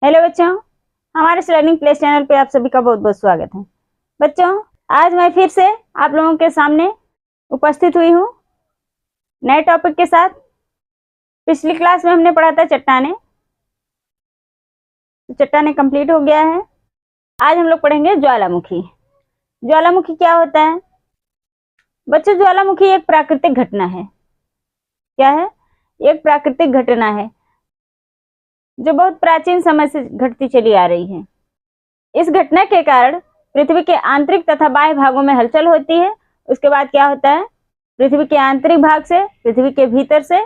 Hello बच्चों, हमारे learning place channel पे आप सभी का बहुत बहुत स्वागत है। बच्चों, आज मैं फिर से आप लोगों के सामने उपस्थित हुई हूँ नए टॉपिक के साथ। पिछली क्लास में हमने पढ़ा था चट्टाने, तो चट्टाने कंप्लीट हो गया है। आज हम लोग पढ़ेंगे ज्वालामुखी। ज्वालामुखी क्या होता है बच्चों? ज्वालामुखी एक प्राकृतिक घटना है। क्या है? एक प्राकृतिक घटना है जो बहुत प्राचीन समय से घटती चली आ रही है। इस घटना के कारण पृथ्वी के आंतरिक तथा बाह्य भागों में हलचल होती है। उसके बाद क्या होता है? पृथ्वी के आंतरिक भाग से, पृथ्वी के भीतर से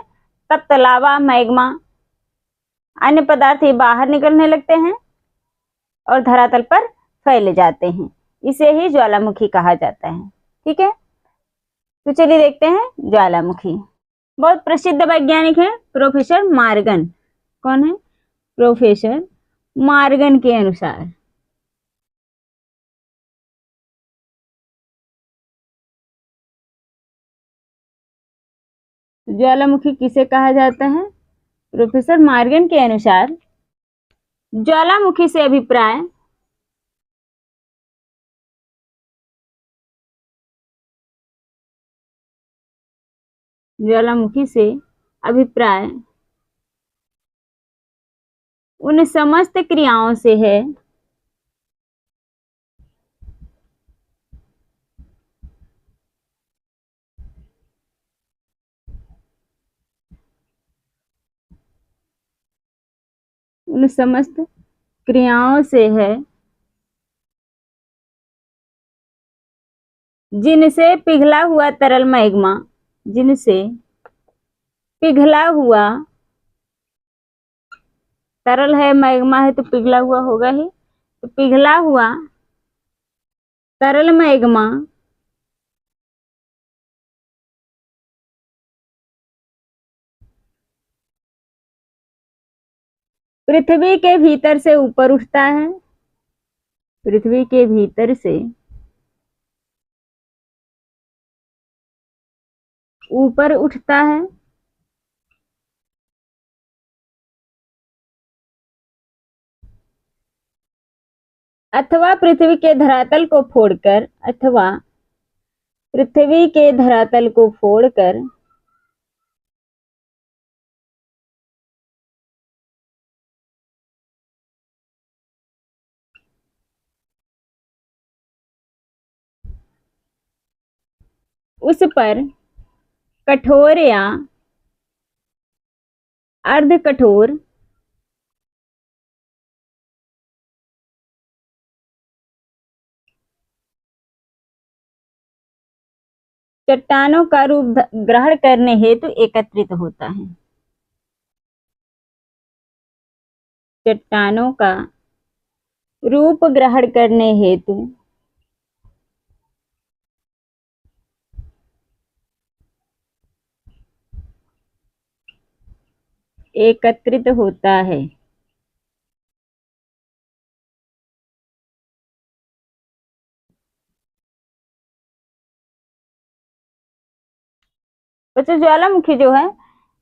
तप्त लावा, मैग्मा, अन्य पदार्थ ये बाहर निकलने लगते हैं और धरातल पर फैले जाते हैं। इसे ही ज्वालामुखी कहा जाता है। ठीक है, तो चलिए देखते हैं ज्वालामुखी। बहुत प्रसिद्ध वैज्ञानिक है प्रोफेसर मॉर्गन। कौन है? प्रोफेसर मॉर्गन के अनुसार ज्वालामुखी किसे कहा जाता है? प्रोफेसर मॉर्गन के अनुसार ज्वालामुखी से अभिप्राय उन समस्त क्रियाओं से है जिनसे पिघला हुआ तरल मैग्मा, जिनसे पिघला हुआ तरल है, मैग्मा है तो पिघला हुआ होगा ही, तो पिघला हुआ तरल मैग्मा पृथ्वी के भीतर से ऊपर उठता है। पृथ्वी के भीतर से ऊपर उठता है अथवा पृथ्वी के धरातल को फोड़कर उस पर कठोर या अर्ध कठोर चट्टानों का रूप ग्रहण करने हेतु एकत्रित होता है। चट्टानों का रूप ग्रहण करने हेतु एकत्रित होता है। बच्चों, ज्वालामुखी जो है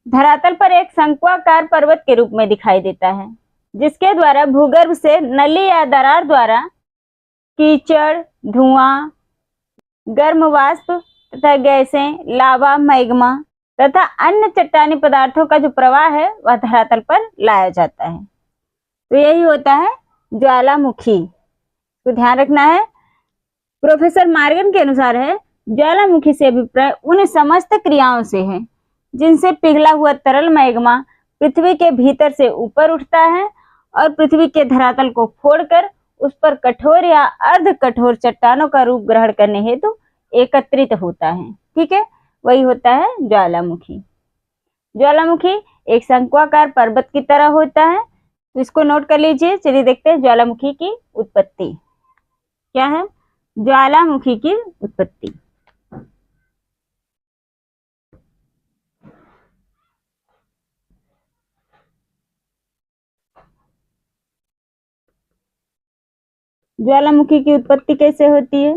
धरातल पर एक शंक्वाकार पर्वत के रूप में दिखाई देता है, जिसके द्वारा भूगर्भ से नली या दरार द्वारा कीचड़, धुआं, गर्म वाष्प तथा गैसें, लावा, मैग्मा तथा अन्य चट्टानी पदार्थों का जो प्रवाह है वह धरातल पर लाया जाता है। तो यही होता है ज्वालामुखी। तो ध्यान रखना है, प्रोफेसर मॉर्गन के अनुसार है ज्वालामुखी से अभिप्राय उन समस्त क्रियाओं से है जिनसे पिघला हुआ तरल मैग्मा पृथ्वी के भीतर से ऊपर उठता है और पृथ्वी के धरातल को फोड़कर उस पर कठोर या अर्ध कठोर चट्टानों का रूप ग्रहण करने हेतु एकत्रित होता है। ठीक है, वही होता है ज्वालामुखी। ज्वालामुखी एक शंक्वाकार पर्वत की तरह होता है, तो इसको नोट कर लीजिए। चलिए देखते हैं ज्वालामुखी की उत्पत्ति क्या है। ज्वालामुखी की उत्पत्ति ज्वालामुखी की उत्पत्ति कैसे होती है?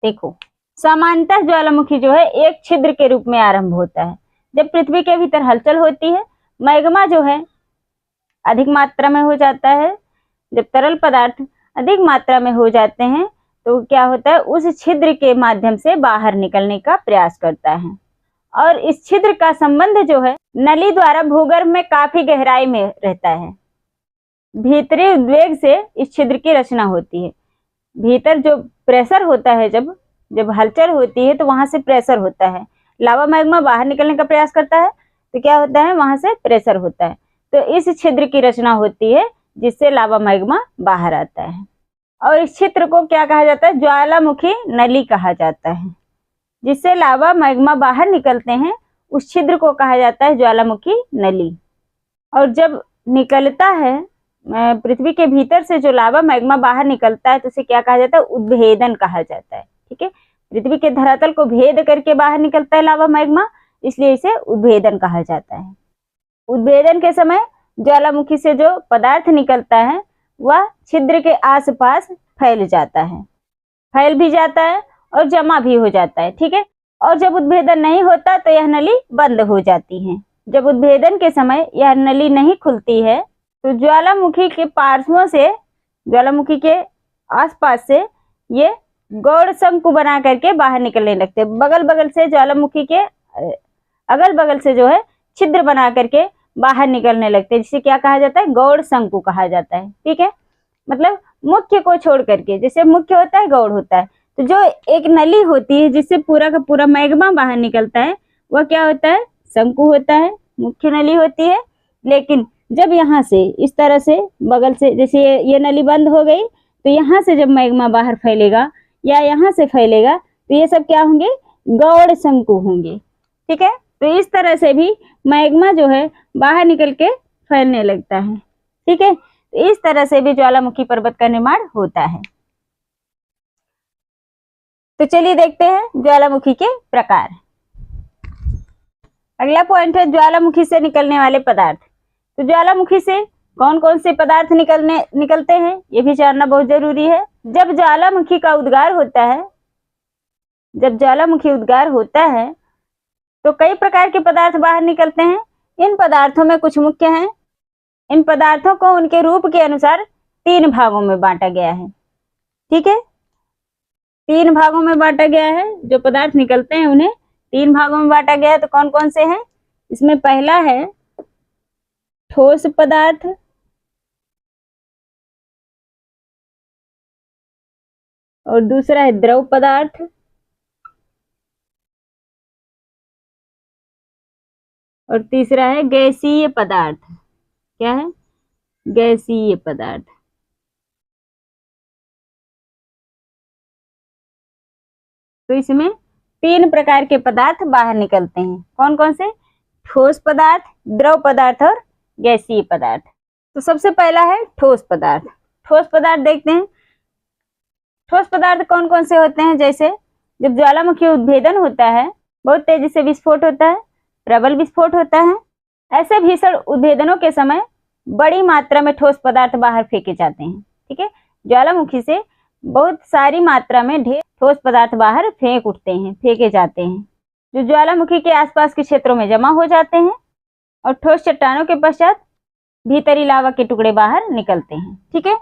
देखो, सामान्यतः ज्वालामुखी जो है एक छिद्र के रूप में आरंभ होता है। जब पृथ्वी के भीतर हलचल होती है, मैग्मा जो है अधिक मात्रा में हो जाता है, जब तरल पदार्थ अधिक मात्रा में हो जाते हैं तो क्या होता है, उस छिद्र के माध्यम से बाहर निकलने का प्रयास करता है। और इस छिद्र का संबंध जो है नली द्वारा भूगर्भ में काफी गहराई में रहता है। भीतरी उद्वेग से इस छिद्र की रचना होती है। भीतर जो प्रेशर होता है, जब हलचल होती है तो वहां से प्रेशर होता है। लावा मैग्मा बाहर निकलने का प्रयास करता है तो क्या होता है, वहां से प्रेशर होता है, तो इस छिद्र की रचना होती है जिससे लावा मैग्मा बाहर आता है। और इस छिद्र को क्या कहा जाता है, ज्वालामुखी नली कहा जाता है। जिससे लावा मैग्मा बाहर निकलते हैं उस छिद्र को कहा जाता है ज्वालामुखी नली। और जब निकलता है पृथ्वी के भीतर से जो लावा मैग्मा बाहर निकलता है तो उसे क्या कहा जाता है, उद्भेदन कहा जाता है। ठीक है, पृथ्वी के धरातल को भेद करके बाहर निकलता है लावा मैग्मा, इसलिए इसे उद्भेदन कहा जाता है। उद्भेदन के समय ज्वालामुखी से जो पदार्थ निकलता है वह छिद्र के आसपास फैल जाता है, फैल भी जाता है और जमा भी हो जाता है। ठीक है, और जब उद्भेदन नहीं होता तो यह नली बंद हो जाती है। जब उद्भेदन के समय यह नली नहीं खुलती है तो ज्वालामुखी के पार्श्वों से, ज्वालामुखी के आसपास से ये गौड़ शंकु बना करके बाहर निकलने लगते हैं। बगल बगल से ज्वालामुखी के अगल बगल से जो है छिद्र बना करके बाहर निकलने लगते हैं, जिसे क्या कहा जाता है, गौड़ शंकु कहा जाता है। ठीक है, मतलब मुख्य को छोड़ करके, जैसे मुख्य होता है गौड़ होता है, तो जो एक नली होती है जिससे पूरा का पूरा मैग्मा बाहर निकलता है वह क्या होता है, शंकु होता है, मुख्य नली होती है। लेकिन जब यहाँ से इस तरह से बगल से, जैसे ये नली बंद हो गई तो यहाँ से जब मैग्मा बाहर फैलेगा या यहाँ से फैलेगा तो ये सब क्या होंगे, गौड़ शंकु होंगे। ठीक है, तो इस तरह से भी मैग्मा जो है बाहर निकल के फैलने लगता है। ठीक है, तो इस तरह से भी ज्वालामुखी पर्वत का निर्माण होता है। तो चलिए देखते हैं ज्वालामुखी के प्रकार। अगला पॉइंट है ज्वालामुखी से निकलने वाले पदार्थ। तो ज्वालामुखी से कौन कौन से पदार्थ निकलते हैं ये भी जानना बहुत जरूरी है। जब ज्वालामुखी का उद्गार होता है, जब ज्वालामुखी उद्गार होता है तो कई प्रकार के पदार्थ बाहर निकलते हैं। इन पदार्थों में कुछ मुख्य हैं। इन पदार्थों को उनके रूप के अनुसार 3 भागों में बांटा गया है। ठीक है, 3 भागों में बांटा गया है। जो पदार्थ निकलते हैं उन्हें 3 भागों में बांटा गया है। तो कौन कौन से हैं, इसमें पहला है ठोस पदार्थ, और दूसरा है द्रव पदार्थ, और तीसरा है गैसीय पदार्थ। क्या है, गैसीय पदार्थ। तो इसमें 3 प्रकार के पदार्थ बाहर निकलते हैं। कौन कौन से, ठोस पदार्थ, द्रव पदार्थ और गैसीय पदार्थ। तो सबसे पहला है ठोस पदार्थ। ठोस पदार्थ देखते हैं। ठोस पदार्थ कौन कौन से होते हैं, जैसे जब ज्वालामुखी उद्भेदन होता है, बहुत तेजी से विस्फोट होता है, प्रबल विस्फोट होता है। ऐसे भीषण उद्भेदनों के समय बड़ी मात्रा में ठोस पदार्थ बाहर फेंके जाते हैं। ठीक है, ज्वालामुखी से बहुत सारी मात्रा में ढेर ठोस पदार्थ बाहर फेंके जाते हैं, जो ज्वालामुखी के आसपास के क्षेत्रों में जमा हो जाते हैं और ठोस चट्टानों के पश्चात भीतरी लावा के टुकड़े बाहर निकलते हैं। ठीक है,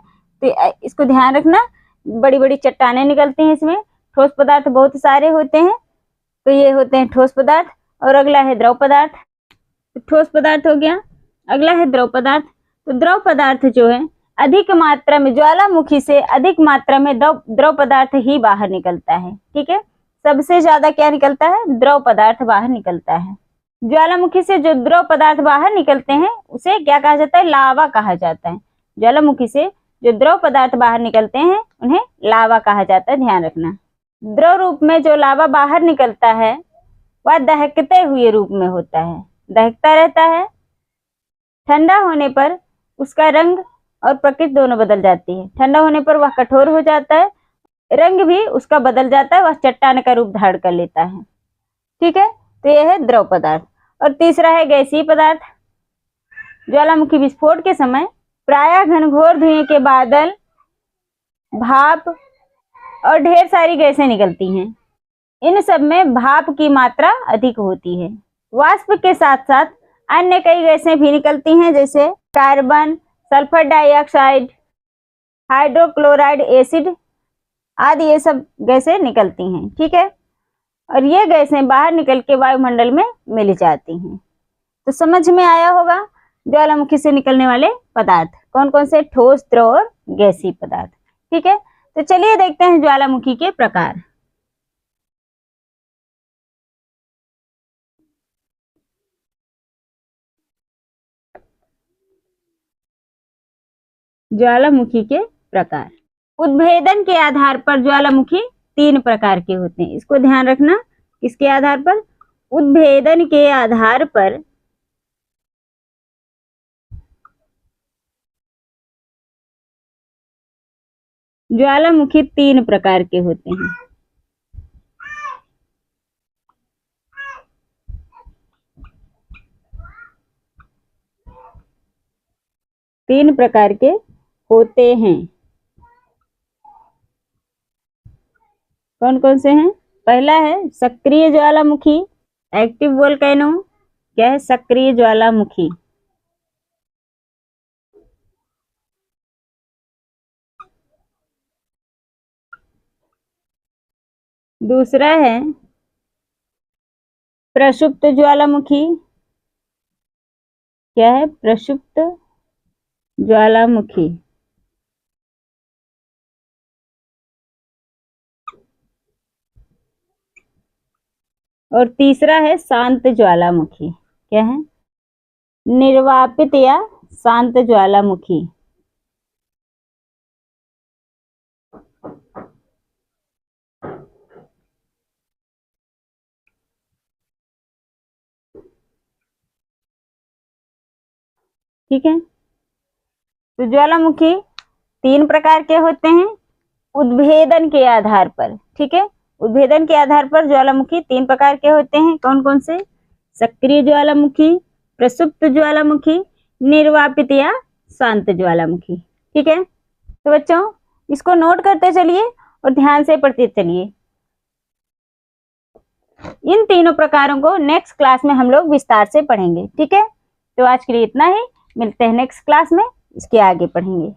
तो इसको ध्यान रखना, बड़ी बड़ी चट्टानें निकलती हैं, इसमें ठोस पदार्थ बहुत सारे होते हैं। तो ये होते हैं ठोस पदार्थ। और अगला है द्रव पदार्थ। तो ठोस पदार्थ हो गया, अगला है द्रव पदार्थ। तो द्रव पदार्थ जो है अधिक मात्रा में, ज्वालामुखी से अधिक मात्रा में द्रव पदार्थ ही बाहर निकलता है। ठीक है, सबसे ज्यादा क्या निकलता है, द्रव पदार्थ बाहर निकलता है। ज्वालामुखी से जो द्रव पदार्थ बाहर निकलते हैं उसे क्या कहा जाता है, लावा कहा जाता है। ज्वालामुखी से जो द्रव पदार्थ बाहर निकलते हैं उन्हें लावा कहा जाता है, ध्यान रखना। द्रव रूप में जो लावा बाहर निकलता है वह दहकते हुए रूप में होता है, दहकता रहता है। ठंडा होने पर उसका रंग और प्रकृति दोनों बदल जाती है। ठंडा होने पर वह कठोर हो जाता है, रंग भी उसका बदल जाता है, वह चट्टान का रूप धारण कर लेता है। ठीक है, तो यह है द्रव पदार्थ। और तीसरा है गैसीय पदार्थ। ज्वालामुखी विस्फोट के समय प्रायः घनघोर धुएं के बादल, भाप और ढेर सारी गैसें निकलती हैं। इन सब में भाप की मात्रा अधिक होती है। वाष्प के साथ साथ अन्य कई गैसें भी निकलती हैं, जैसे carbon, sulphur dioxide, hydrochloride acid आदि, ये सब गैसें निकलती हैं। ठीक है, और ये गैसें बाहर निकल के वायुमंडल में मिल जाती हैं। तो समझ में आया होगा ज्वालामुखी से निकलने वाले पदार्थ कौन कौन से, ठोस, द्रव और गैसीय पदार्थ। ठीक है, तो चलिए देखते हैं ज्वालामुखी के प्रकार। ज्वालामुखी के प्रकार। उद्भेदन के आधार पर ज्वालामुखी 3 प्रकार के होते हैं। इसको ध्यान रखना, किसके आधार पर, उद्भेदन के आधार पर ज्वालामुखी 3 प्रकार के होते हैं। तीन प्रकार के होते हैं। कौन कौन से हैं? पहला है सक्रिय ज्वालामुखी, एक्टिव वोल्केनो। क्या है? सक्रिय ज्वालामुखी। दूसरा है प्रसुप्त ज्वालामुखी। क्या है? प्रसुप्त ज्वालामुखी। और तीसरा है शांत ज्वालामुखी। क्या है? निर्वापित या शांत ज्वालामुखी। ठीक है, तो ज्वालामुखी 3 प्रकार के होते हैं उद्भेदन के आधार पर। ठीक है, उद्भेदन के आधार पर ज्वालामुखी 3 प्रकार के होते हैं। कौन कौन से? सक्रिय ज्वालामुखी, प्रसुप्त ज्वालामुखी, निर्वापित या शांत ज्वालामुखी। ठीक है, तो बच्चों इसको नोट करते चलिए और ध्यान से पढ़ते चलिए। इन तीनों प्रकारों को नेक्स्ट क्लास में हम लोग विस्तार से पढ़ेंगे। ठीक है, तो आज के लिए इतना ही, मिलते हैं नेक्स्ट क्लास में, इसके आगे पढ़ेंगे।